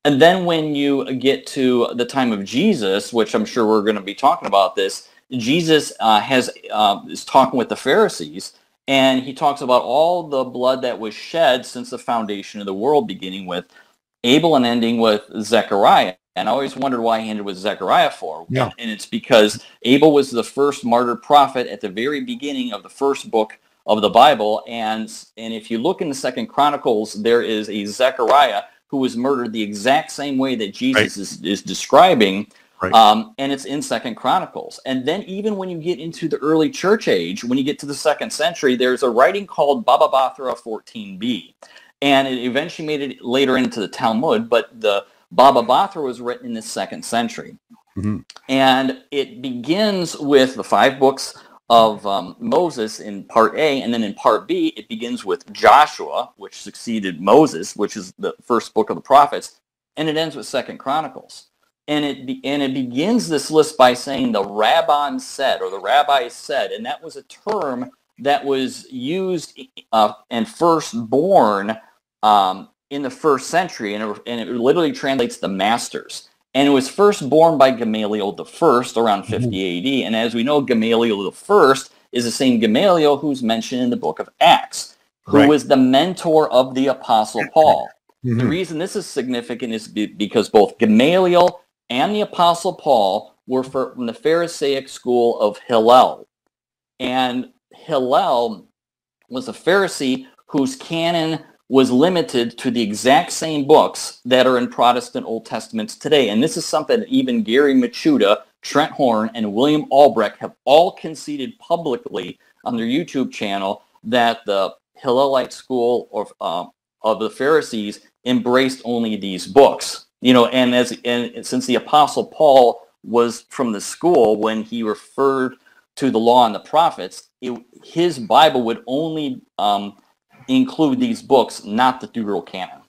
And then when you get to the time of Jesus, which I'm sure we're going to be talking about this, Jesus is talking with the Pharisees, and he talks about all the blood that was shed since the foundation of the world, beginning with Abel and ending with Zechariah. And I always wondered why he ended with Zechariah for. Yeah. And it's because Abel was the first martyred prophet at the very beginning of the first book of the Bible. And if you look in the Second Chronicles, there is a Zechariah who was murdered the exact same way that Jesus is describing. Right. And it's in Second Chronicles. And then even when you get into the early church age, when you get to the 2nd century, there's a writing called Batra 14b. And it eventually made it later into the Talmud, but the Batra was written in the 2nd century. Mm-hmm. And it begins with the 5 books of Moses in part A, and then in part B, it begins with Joshua, which succeeded Moses, which is the first book of the prophets, and it ends with 2nd Chronicles. And it begins this list by saying the Rabban said, or the rabbi said, and that was a term that was used and first born in the 1st century, and it literally translates the masters. And it was first born by Gamaliel I around 50 AD. And as we know, Gamaliel I is the same Gamaliel who's mentioned in the book of Acts, who was the mentor of the Apostle Paul. Mm-hmm. The reason this is significant is because both Gamaliel and the Apostle Paul were from the Pharisaic school of Hillel. And Hillel was a Pharisee whose canon was limited to the exact same books that are in Protestant Old Testaments today. And this is something that even Gary Machuda, Trent Horn, and William Albrecht have all conceded publicly on their YouTube channel that the Hillelite school of the Pharisees embraced only these books. And since the Apostle Paul was from the school, when he referred to the law and the prophets, his Bible would only include these books, not the Deuterocanon.